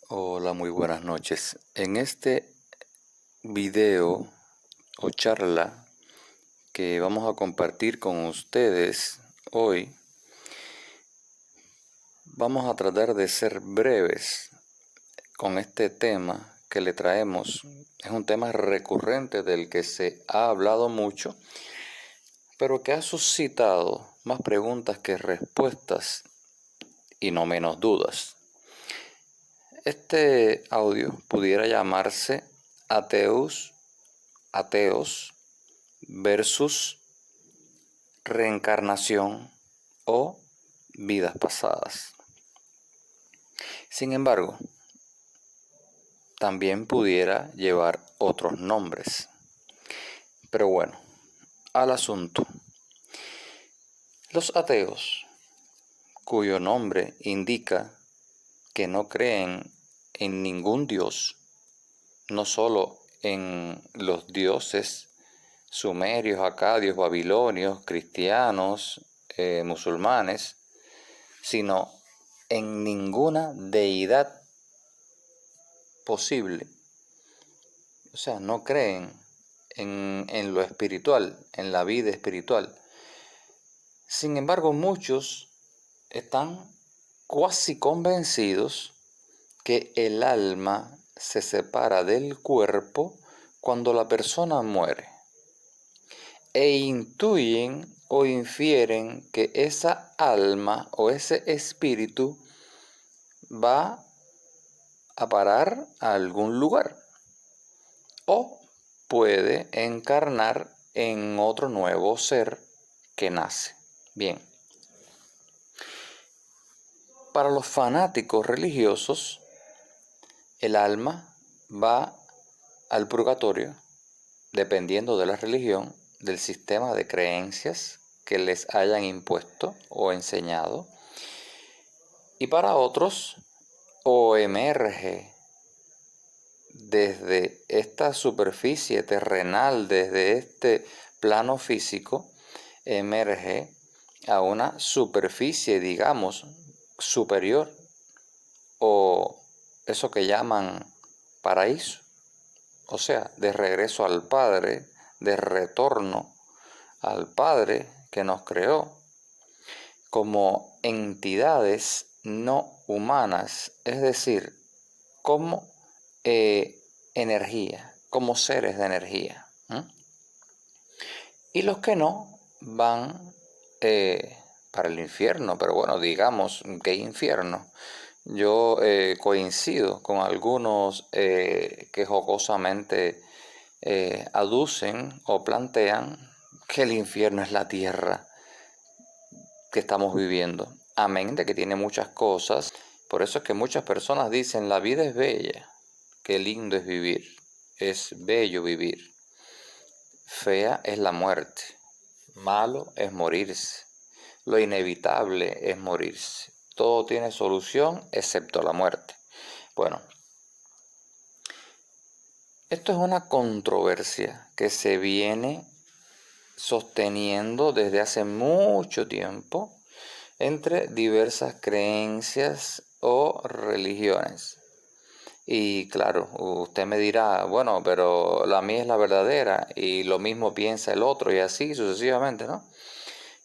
Hola, muy buenas noches. En este video o charla que vamos a compartir con ustedes hoy, vamos a tratar de ser breves con este tema que le traemos. Es un tema recurrente del que se ha hablado mucho, pero que ha suscitado más preguntas que respuestas y no menos dudas. Este audio pudiera llamarse ateos versus reencarnación o vidas pasadas. Sin embargo, también pudiera llevar otros nombres. Pero bueno, al asunto. Los ateos, cuyo nombre indica que no creen en ningún dios, no solo en los dioses sumerios, acadios, babilonios, cristianos, musulmanes, sino en ninguna deidad posible. O sea, no creen en lo espiritual, en la vida espiritual. Sin embargo, muchos están cuasi convencidos que el alma se separa del cuerpo cuando la persona muere, e intuyen o infieren que esa alma o ese espíritu va a parar a algún lugar o puede encarnar en otro nuevo ser que nace. Bien, para los fanáticos religiosos, el alma va al purgatorio dependiendo de la religión, del sistema de creencias que les hayan impuesto o enseñado, y para otros o emerge desde esta superficie terrenal, desde este plano físico, emerge a una superficie, digamos, superior, o eso que llaman paraíso, o sea, de regreso al Padre, de retorno al Padre que nos creó, como entidades no humanas, es decir, como energía, como seres de energía. Y los que no van para el infierno, pero bueno, digamos, ¿qué infierno? Yo coincido con algunos que jocosamente aducen o plantean que el infierno es la tierra que estamos viviendo. Amén de que tiene muchas cosas. Por eso es que muchas personas dicen, la vida es bella, qué lindo es vivir, es bello vivir. Fea es la muerte, malo es morirse, lo inevitable es morirse. Todo tiene solución excepto la muerte. Bueno, esto es una controversia que se viene sosteniendo desde hace mucho tiempo entre diversas creencias o religiones. Y claro, usted me dirá, bueno, pero la mía es la verdadera y lo mismo piensa el otro y así sucesivamente, ¿no?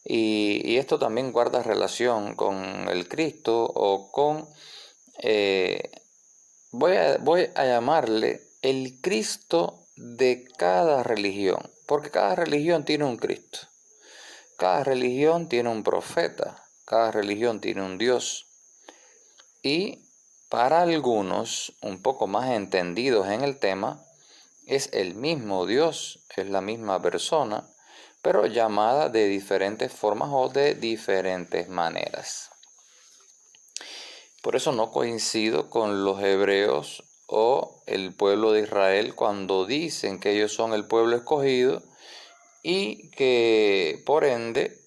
Y esto también guarda relación con el Cristo o con, voy a llamarle el Cristo de cada religión, porque cada religión tiene un Cristo, cada religión tiene un profeta, cada religión tiene un Dios. Y para algunos, un poco más entendidos en el tema, es el mismo Dios, es la misma persona, pero llamada de diferentes formas o de diferentes maneras. Por eso no coincido con los hebreos o el pueblo de Israel cuando dicen que ellos son el pueblo escogido y que por ende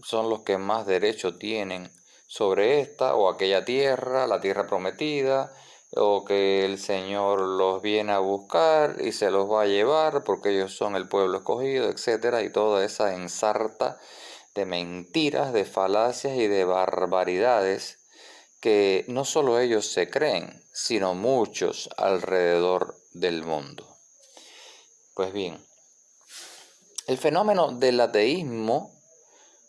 son los que más derecho tienen sobre esta o aquella tierra, la tierra prometida, o que el Señor los viene a buscar y se los va a llevar porque ellos son el pueblo escogido, etcétera, y toda esa ensarta de mentiras, de falacias y de barbaridades que no solo ellos se creen, sino muchos alrededor del mundo. Pues bien, el fenómeno del ateísmo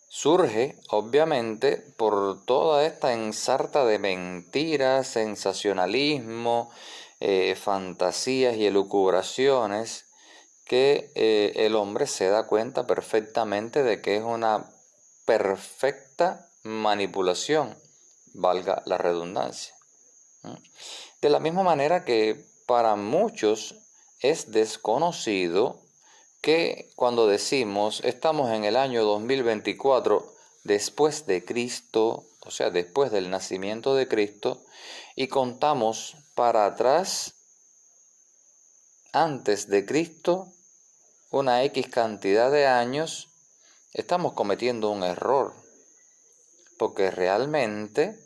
surge, obviamente, por toda esta ensarta de mentiras, sensacionalismo, fantasías y elucubraciones que el hombre se da cuenta perfectamente de que es una perfecta manipulación, valga la redundancia. De la misma manera que para muchos es desconocido que cuando decimos estamos en el año 2024 después de Cristo, o sea, después del nacimiento de Cristo, y contamos para atrás antes de Cristo una X cantidad de años, estamos cometiendo un error, porque realmente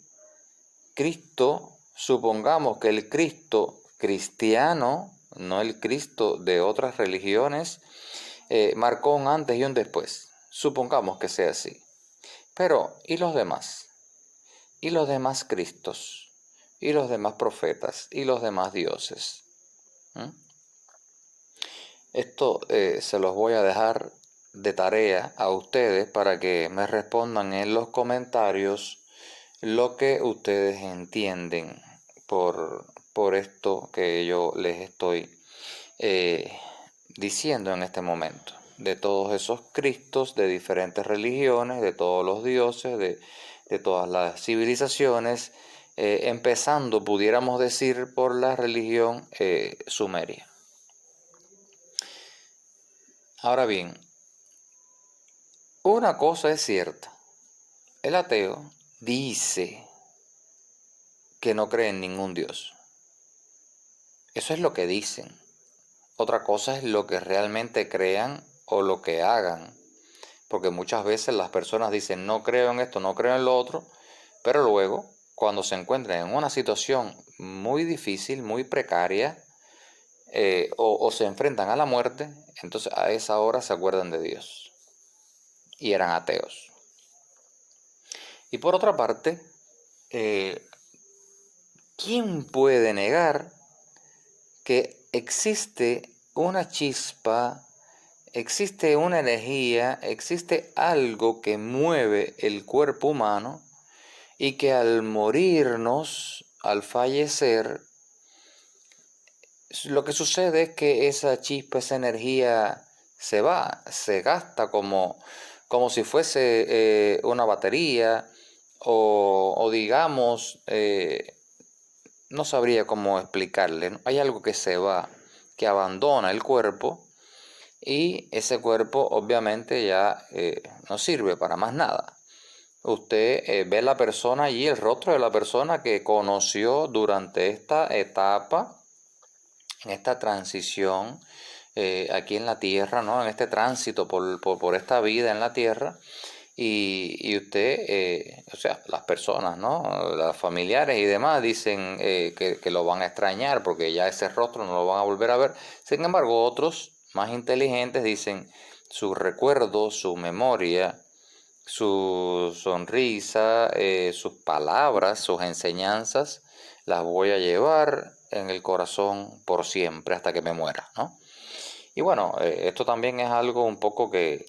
Cristo, supongamos que el Cristo cristiano, no el Cristo de otras religiones, marcó un antes y un después. Supongamos que sea así. Pero, ¿y los demás? ¿Y los demás Cristos? ¿Y los demás profetas? ¿Y los demás dioses? Esto se los voy a dejar de tarea a ustedes para que me respondan en los comentarios lo que ustedes entienden por esto que yo les estoy diciendo en este momento, de todos esos Cristos de diferentes religiones, de todos los dioses, de todas las civilizaciones, empezando, pudiéramos decir, por la religión sumeria. Ahora bien, una cosa es cierta, el ateo dice que no cree en ningún dios. Eso es lo que dicen. Otra cosa es lo que realmente crean o lo que hagan. Porque muchas veces las personas dicen no creo en esto, no creo en lo otro, pero luego cuando se encuentran en una situación muy difícil, muy precaria, o se enfrentan a la muerte, entonces a esa hora se acuerdan de Dios. Y eran ateos. Y por otra parte, ¿quién puede negar que existe una chispa, existe una energía, existe algo que mueve el cuerpo humano y que al morirnos, al fallecer, lo que sucede es que esa chispa, esa energía se va, se gasta como si fuese una batería o digamos, no sabría cómo explicarle, ¿no? Hay algo que se va, que abandona el cuerpo y ese cuerpo obviamente ya no sirve para más nada. Usted ve la persona allí, el rostro de la persona que conoció durante esta etapa, en esta transición aquí en la tierra, ¿no? En este tránsito por esta vida en la tierra. Y usted, o sea, las personas, ¿no? Los familiares y demás dicen que lo van a extrañar porque ya ese rostro no lo van a volver a ver. Sin embargo, otros más inteligentes dicen su recuerdo, su memoria, su sonrisa, sus palabras, sus enseñanzas, las voy a llevar en el corazón por siempre hasta que me muera, ¿no? Y bueno, esto también es algo un poco que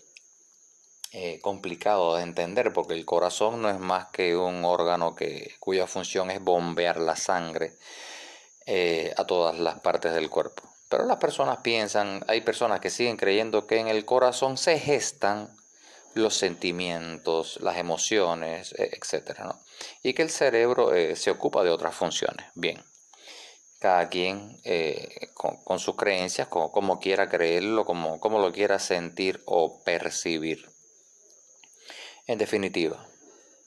complicado de entender porque el corazón no es más que un órgano cuya función es bombear la sangre a todas las partes del cuerpo. Pero las personas piensan, hay personas que siguen creyendo que en el corazón se gestan los sentimientos, las emociones, etcétera, ¿no? Y que el cerebro se ocupa de otras funciones. Bien, cada quien con sus creencias, como quiera creerlo, como lo quiera sentir o percibir. En definitiva,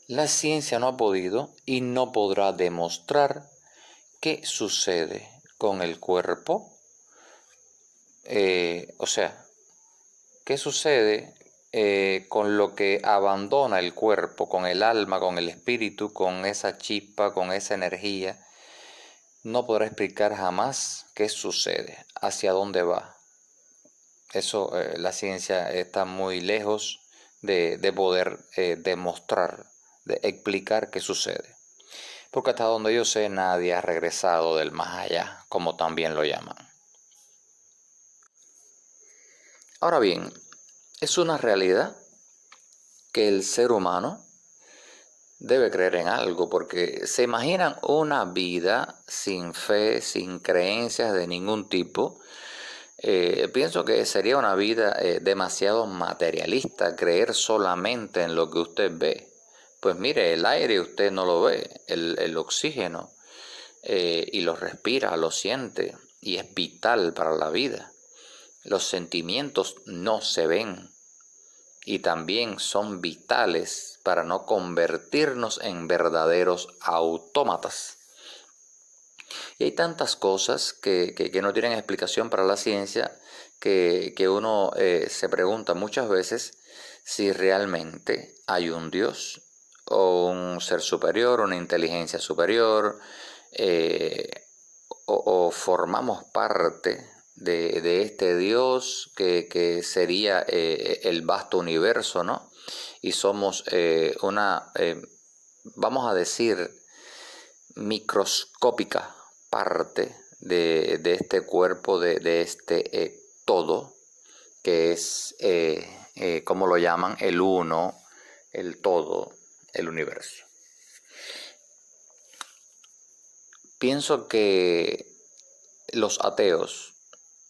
la ciencia no ha podido y no podrá demostrar qué sucede con el cuerpo. O sea, qué sucede con lo que abandona el cuerpo, con el alma, con el espíritu, con esa chispa, con esa energía. No podrá explicar jamás qué sucede, hacia dónde va. Eso, la ciencia está muy lejos de poder demostrar, de explicar qué sucede. porque hasta donde yo sé nadie ha regresado del más allá, como también lo llaman. Ahora bien, es una realidad que el ser humano debe creer en algo, porque se imaginan una vida sin fe, sin creencias de ningún tipo. Pienso que sería una vida demasiado materialista, creer solamente en lo que usted ve. Pues mire, el aire usted no lo ve, el oxígeno, y lo respira, lo siente, y es vital para la vida. Los sentimientos no se ven y también son vitales para no convertirnos en verdaderos autómatas. Y hay tantas cosas que no tienen explicación para la ciencia que uno se pregunta muchas veces si realmente hay un Dios o un ser superior, una inteligencia superior, eh, o formamos parte de este Dios que sería el vasto universo, ¿no? Y somos vamos a decir, microscópica parte de este cuerpo, de este todo, que es, como lo llaman, el uno, el todo, el universo. Pienso que los ateos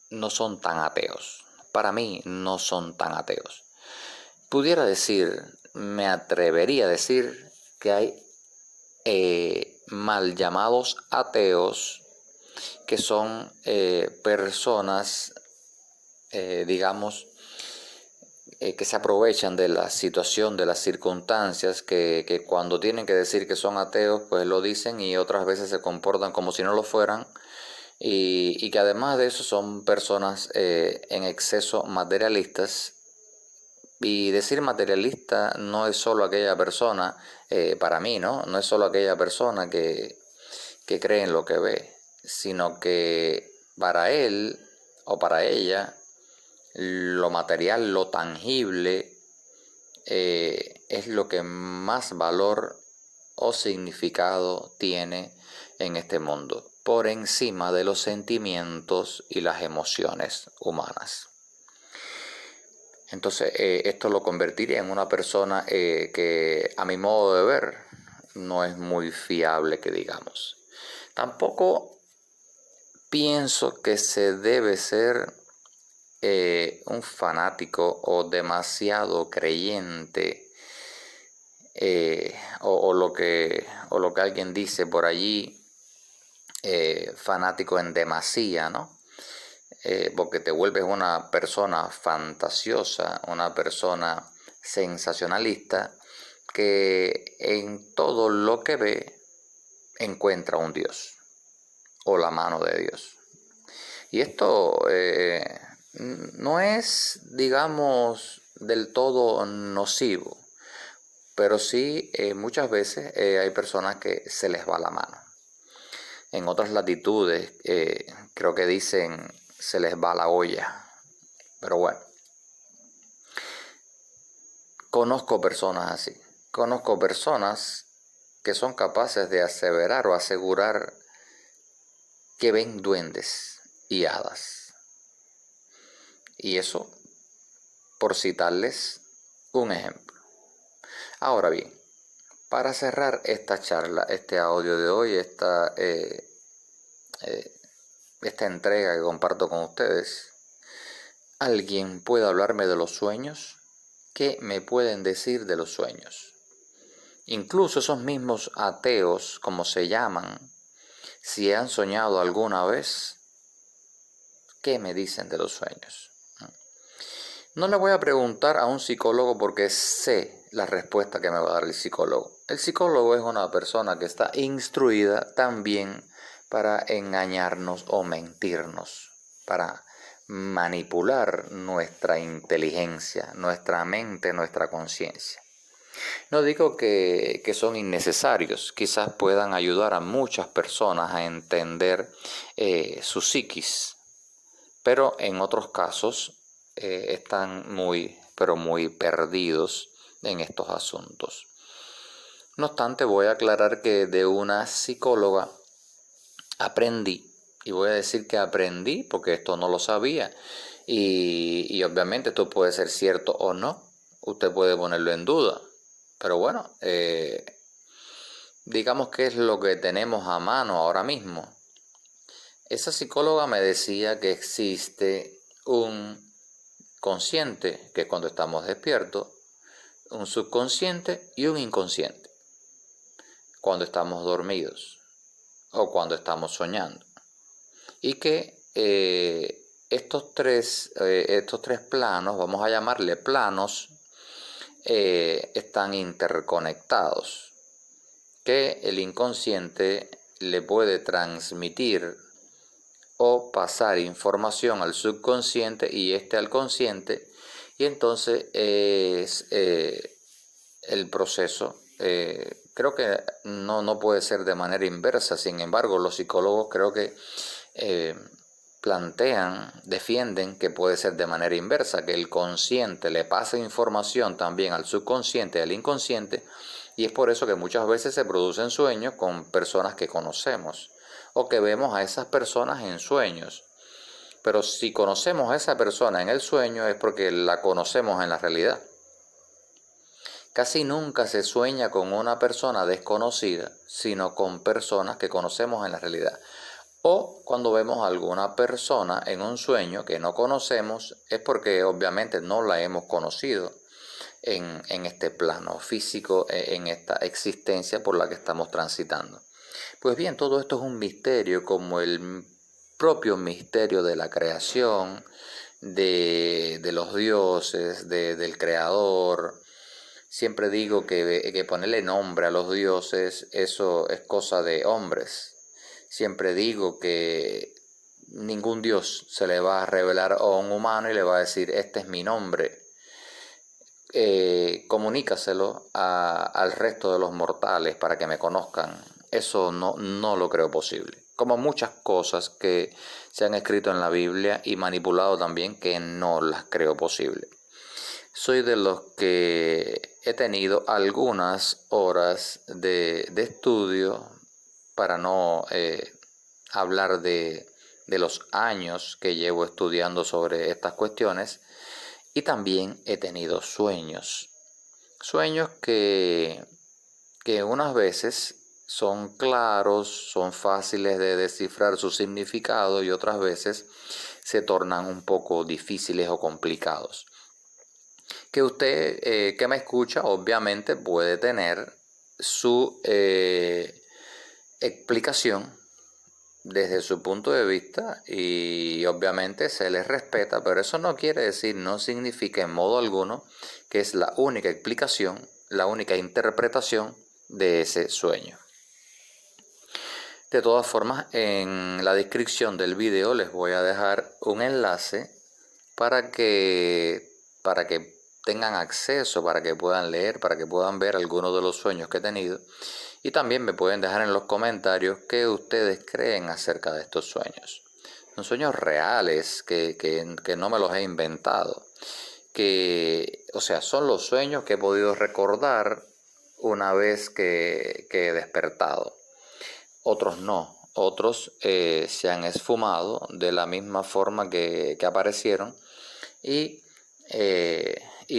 no son tan ateos. Para mí no son tan ateos. Pudiera decir, me atrevería a decir que hay mal llamados ateos, que son personas, digamos, que se aprovechan de la situación, de las circunstancias, que cuando tienen que decir que son ateos, pues lo dicen y otras veces se comportan como si no lo fueran. Y que además de eso son personas en exceso materialistas. Y decir materialista no es solo aquella persona, para mí, ¿no? No es solo aquella persona que cree en lo que ve, sino que para él o para ella, lo material, lo tangible, es lo que más valor o significado tiene en este mundo, por encima de los sentimientos y las emociones humanas. Entonces, esto lo convertiría en una persona que, a mi modo de ver, no es muy fiable, que digamos. Tampoco pienso que se debe ser un fanático o demasiado creyente, o lo que alguien dice por allí, fanático en demasía, ¿no? Porque te vuelves una persona fantasiosa, una persona sensacionalista, que en todo lo que ve encuentra un Dios o la mano de Dios. Y esto no es, digamos, del todo nocivo, pero sí muchas veces hay personas que se les va la mano. En otras latitudes creo que dicen se les va la olla. Pero bueno, conozco personas así. Conozco personas que son capaces de aseverar o asegurar que ven duendes y hadas. Y eso, por citarles un ejemplo. Ahora bien, para cerrar esta charla, este audio de hoy, esta entrega que comparto con ustedes, ¿alguien puede hablarme de los sueños? ¿Qué me pueden decir de los sueños? Incluso esos mismos ateos, como se llaman, si han soñado alguna vez, ¿qué me dicen de los sueños? No le voy a preguntar a un psicólogo porque sé la respuesta que me va a dar el psicólogo. El psicólogo es una persona que está instruida también para engañarnos o mentirnos, para manipular nuestra inteligencia, nuestra mente, nuestra conciencia. No digo que son innecesarios, quizás puedan ayudar a muchas personas a entender su psiquis, pero en otros casos están muy, pero muy perdidos en estos asuntos. No obstante, voy a aclarar que de una psicóloga aprendí, y voy a decir que aprendí porque esto no lo sabía, y obviamente esto puede ser cierto o no, usted puede ponerlo en duda, pero bueno, digamos que es lo que tenemos a mano ahora mismo. Esa psicóloga me decía que existe un consciente, que es cuando estamos despiertos, un subconsciente y un inconsciente, cuando estamos dormidos o cuando estamos soñando. Y que estos tres planos, vamos a llamarle planos, están interconectados, que el inconsciente le puede transmitir o pasar información al subconsciente y al consciente, y entonces es el proceso. Creo que no puede ser de manera inversa. Sin embargo, los psicólogos creo que defienden que puede ser de manera inversa, que el consciente le pasa información también al subconsciente y al inconsciente, y es por eso que muchas veces se producen sueños con personas que conocemos o que vemos a esas personas en sueños. Pero si conocemos a esa persona en el sueño es porque la conocemos en la realidad. Casi nunca se sueña con una persona desconocida, sino con personas que conocemos en la realidad. O cuando vemos a alguna persona en un sueño que no conocemos, es porque obviamente no la hemos conocido en este plano físico, en esta existencia por la que estamos transitando. Pues bien, todo esto es un misterio, como el propio misterio de la creación, de los dioses, del creador. Siempre digo que ponerle nombre a los dioses, eso es cosa de hombres. Siempre digo que ningún dios se le va a revelar a un humano y le va a decir, este es mi nombre. Comunícaselo al resto de los mortales para que me conozcan. Eso no lo creo posible. Como muchas cosas que se han escrito en la Biblia y manipulado también, que no las creo posible. Soy de los que he tenido algunas horas de estudio, para no hablar de los años que llevo estudiando sobre estas cuestiones, y también he tenido sueños que unas veces son claros, son fáciles de descifrar su significado, y otras veces se tornan un poco difíciles o complicados. Que usted que me escucha obviamente puede tener su explicación desde su punto de vista, y obviamente se les respeta, pero eso no quiere decir, no significa en modo alguno que es la única explicación, la única interpretación de ese sueño. De todas formas, en la descripción del video les voy a dejar un enlace para que tengan acceso, para que puedan leer, para que puedan ver algunos de los sueños que he tenido. Y también me pueden dejar en los comentarios qué ustedes creen acerca de estos sueños. Son sueños reales, que no me los he inventado. O sea, son los sueños que he podido recordar una vez que he despertado. Otros no. Otros se han esfumado de la misma forma que aparecieron, y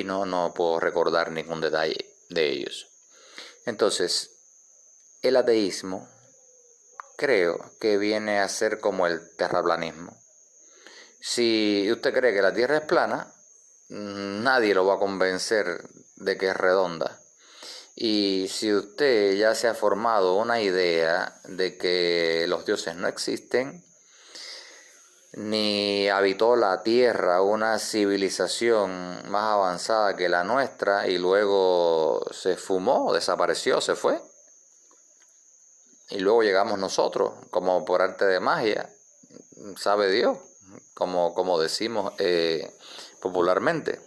no puedo recordar ningún detalle de ellos. Entonces, el ateísmo creo que viene a ser como el terraplanismo. Si usted cree que la Tierra es plana, nadie lo va a convencer de que es redonda. Y si usted ya se ha formado una idea de que los dioses no existen, ni habitó la Tierra una civilización más avanzada que la nuestra y luego se fumó, desapareció, se fue, y luego llegamos nosotros, como por arte de magia, sabe Dios, como decimos popularmente.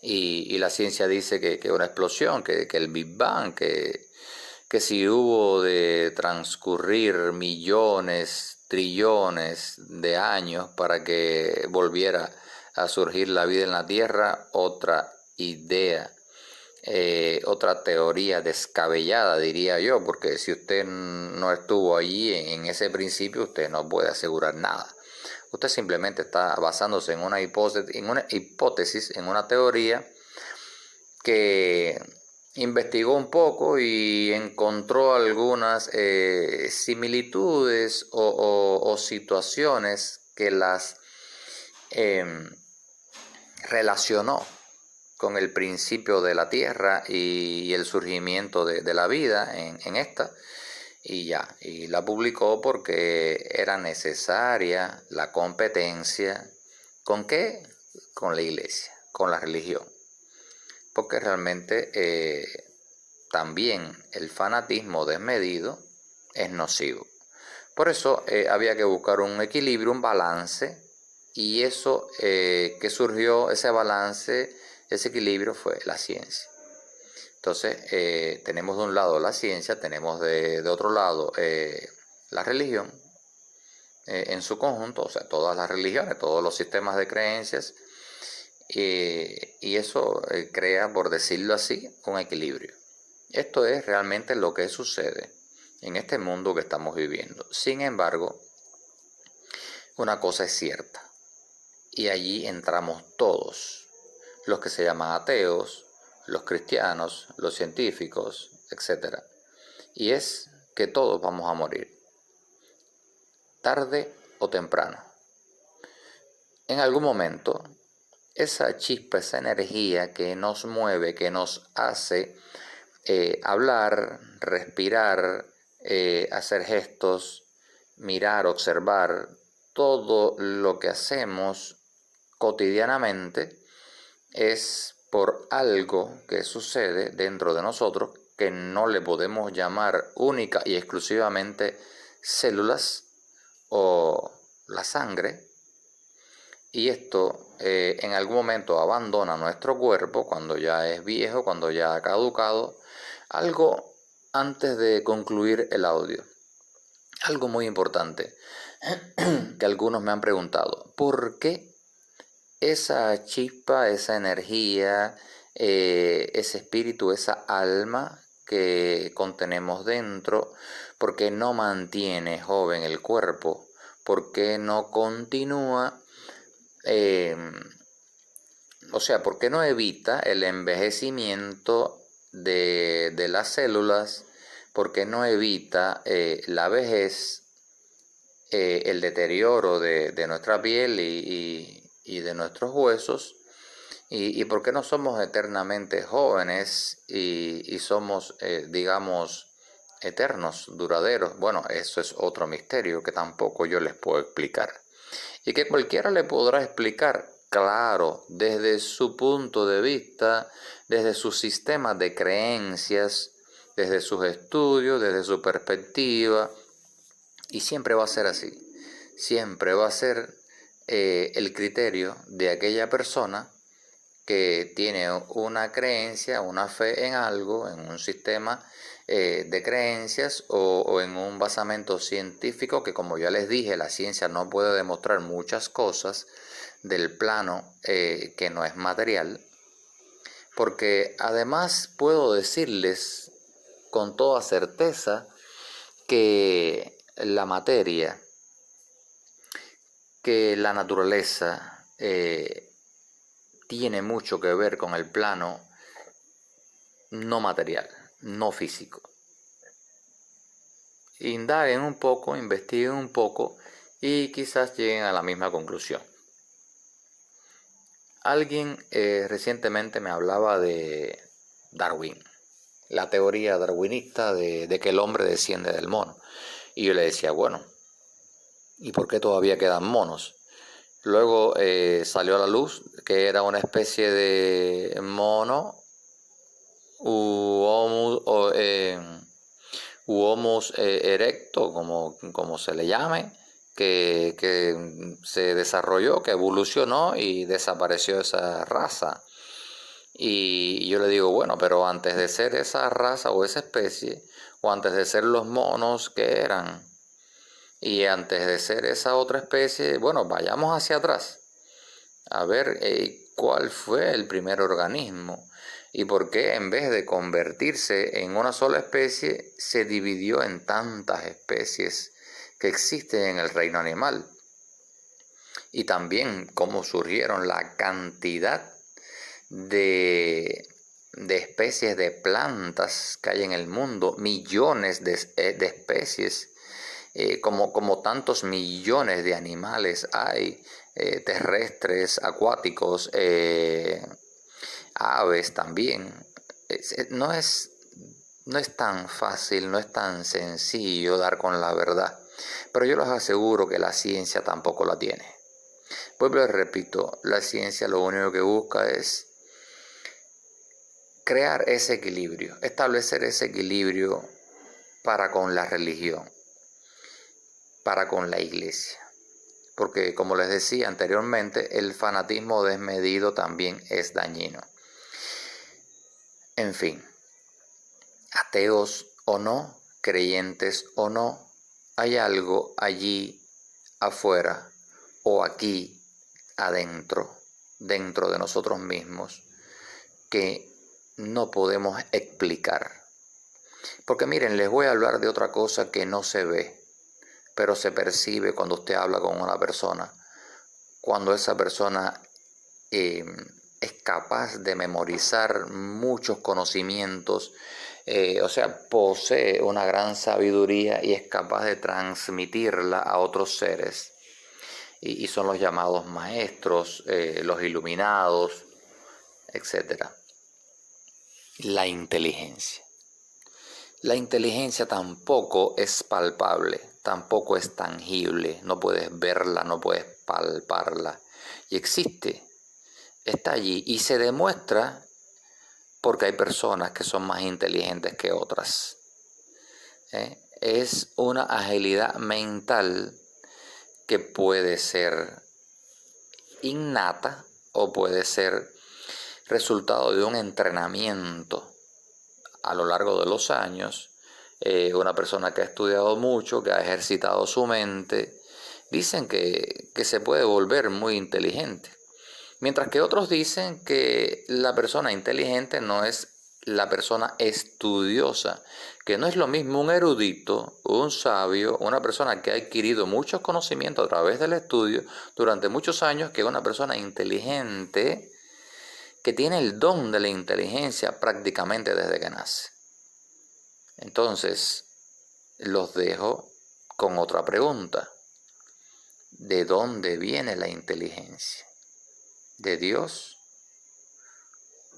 Y la ciencia dice que una explosión, que el Big Bang, que si hubo de transcurrir millones, trillones de años para que volviera a surgir la vida en la Tierra, otra idea otra teoría descabellada, diría yo, porque si usted no estuvo allí en ese principio, usted no puede asegurar nada. Usted simplemente está basándose en una hipótesis, en una teoría que investigó un poco y encontró algunas similitudes o situaciones que las relacionó con el principio de la Tierra y el surgimiento de la vida en esta, y ya, y la publicó porque era necesaria la competencia. ¿Con qué? Con la iglesia, con la religión. Porque realmente también el fanatismo desmedido es nocivo. Por eso había que buscar un equilibrio, un balance, y eso que surgió, ese balance, ese equilibrio fue la ciencia. Entonces tenemos de un lado la ciencia, tenemos de otro lado la religión en su conjunto, o sea, todas las religiones, todos los sistemas de creencias, y eso crea, por decirlo así, un equilibrio. Esto es realmente lo que sucede en este mundo que estamos viviendo. Sin embargo, una cosa es cierta, y allí entramos todos, los que se llaman ateos, los cristianos, los científicos, etc. Y es que todos vamos a morir, tarde o temprano. En algún momento, esa chispa, esa energía que nos mueve, que nos hace hablar, respirar, hacer gestos, mirar, observar, todo lo que hacemos cotidianamente es por algo que sucede dentro de nosotros que no le podemos llamar única y exclusivamente células o la sangre, y esto en algún momento abandona nuestro cuerpo cuando ya es viejo, cuando ya ha caducado. Algo antes de concluir el audio, algo muy importante que algunos me han preguntado: ¿por qué esa chispa, esa energía, ese espíritu, esa alma que contenemos dentro, por qué no mantiene joven el cuerpo? ¿Por qué no continúa? O sea, ¿por qué no evita el envejecimiento de las células? ¿Por qué no evita la vejez, el deterioro de nuestra piel y de nuestros huesos? ¿Y por qué no somos eternamente jóvenes y somos, digamos, eternos, duraderos? Bueno, eso es otro misterio que tampoco yo les puedo explicar. Y que cualquiera le podrá explicar, claro, desde su punto de vista, desde su sistema de creencias, desde sus estudios, desde su perspectiva. Y siempre va a ser así. Siempre va a ser el criterio de aquella persona que tiene una creencia, una fe en algo, en un sistema de creencias o en un basamento científico que, como ya les dije, la ciencia no puede demostrar muchas cosas del plano que no es material, porque además puedo decirles con toda certeza que la materia, que la naturaleza tiene mucho que ver con el plano no material, no físico. Indaguen un poco, investiguen un poco y quizás lleguen a la misma conclusión. Alguien recientemente me hablaba de Darwin, la teoría darwinista de que el hombre desciende del mono. Y yo le decía, bueno, ¿y por qué todavía quedan monos? Luego salió a la luz que era una especie de mono Homus erecto, como se le llame, que se desarrolló, que evolucionó y desapareció esa raza. Y yo le digo, bueno, pero antes de ser esa raza o esa especie, o antes de ser los monos, ¿qué eran? Y antes de ser esa otra especie, bueno, vayamos hacia atrás, a ver cuál fue el primer organismo. y por qué en vez de convertirse en una sola especie, se dividió en tantas especies que existen en el reino animal. Y también cómo surgieron la cantidad de especies de plantas que hay en el mundo, millones de especies, como tantos millones de animales hay, terrestres, acuáticos, aves también. No es tan fácil, no es tan sencillo dar con la verdad, pero yo les aseguro que la ciencia tampoco la tiene. Vuelvo y repito, la ciencia lo único que busca es crear ese equilibrio, establecer ese equilibrio para con la religión, para con la iglesia. Porque, como les decía anteriormente, el fanatismo desmedido también es dañino. En fin, ateos o no, creyentes o no, hay algo allí afuera o aquí adentro, dentro de nosotros mismos, que no podemos explicar. Porque miren, les voy a hablar de otra cosa que no se ve, pero se percibe cuando usted habla con una persona. Cuando esa persona es capaz de memorizar muchos conocimientos, posee una gran sabiduría y es capaz de transmitirla a otros seres. Y son los llamados maestros, los iluminados, etc. La inteligencia. La inteligencia tampoco es palpable, tampoco es tangible, no puedes verla, no puedes palparla. Y existe, está allí y se demuestra porque hay personas que son más inteligentes que otras. Es una agilidad mental que puede ser innata o puede ser resultado de un entrenamiento a lo largo de los años. Una persona que ha estudiado mucho, que ha ejercitado su mente, dicen que se puede volver muy inteligente. Mientras que otros dicen que la persona inteligente no es la persona estudiosa, que no es lo mismo un erudito, un sabio, una persona que ha adquirido muchos conocimientos a través del estudio durante muchos años, que una persona inteligente que tiene el don de la inteligencia prácticamente desde que nace. Entonces, los dejo con otra pregunta. ¿De dónde viene la inteligencia? ¿De Dios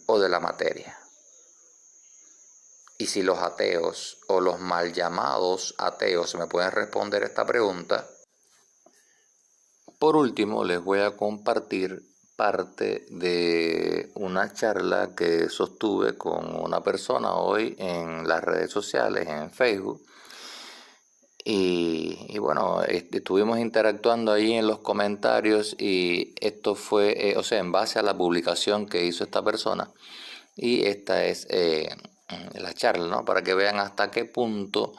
o de la materia? Y si los ateos o los mal llamados ateos me pueden responder esta pregunta, por último les voy a compartir parte de una charla que sostuve con una persona hoy en las redes sociales, en Facebook. Y bueno, estuvimos interactuando ahí en los comentarios y esto fue, en base a la publicación que hizo esta persona. Y esta es la charla, ¿no? Para que vean hasta qué punto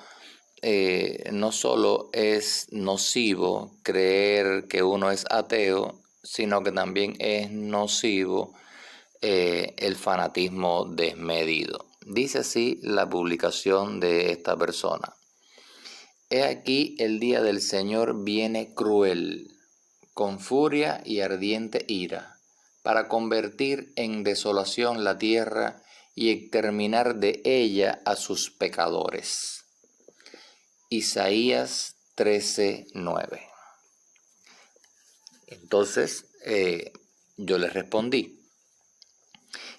no solo es nocivo creer que uno es ateo, sino que también es nocivo el fanatismo desmedido. Dice así la publicación de esta persona. He aquí el día del Señor viene cruel, con furia y ardiente ira, para convertir en desolación la tierra y exterminar de ella a sus pecadores. Isaías 13:9. Entonces yo le respondí,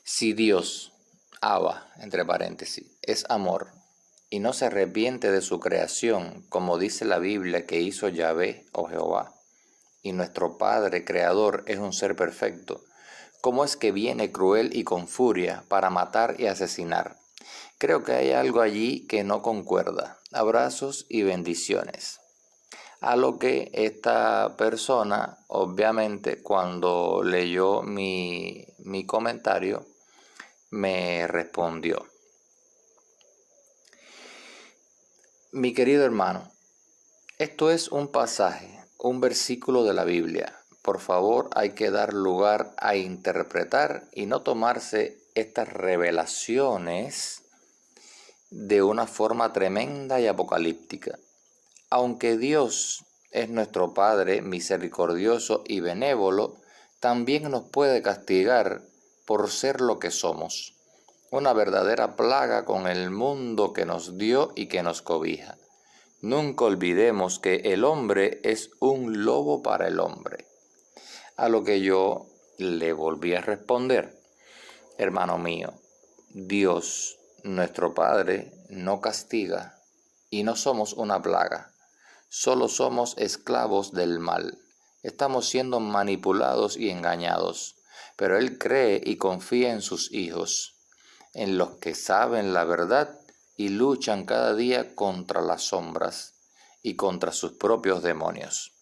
si Dios, Abba, entre paréntesis, es amor y no se arrepiente de su creación, como dice la Biblia que hizo Yahvé o Jehová, y nuestro Padre Creador es un ser perfecto, ¿cómo es que viene cruel y con furia para matar y asesinar? Creo que hay algo allí que no concuerda. Abrazos y bendiciones. A lo que esta persona, obviamente, cuando leyó mi comentario, me respondió. Mi querido hermano, esto es un pasaje, un versículo de la Biblia. Por favor, hay que dar lugar a interpretar y no tomarse estas revelaciones de una forma tremenda y apocalíptica. Aunque Dios es nuestro Padre misericordioso y benévolo, también nos puede castigar por ser lo que somos, una verdadera plaga con el mundo que nos dio y que nos cobija. Nunca olvidemos que el hombre es un lobo para el hombre. A lo que yo le volví a responder: hermano mío, Dios, nuestro Padre, no castiga y no somos una plaga. Solo somos esclavos del mal. Estamos siendo manipulados y engañados, pero Él cree y confía en sus hijos, en los que saben la verdad y luchan cada día contra las sombras y contra sus propios demonios.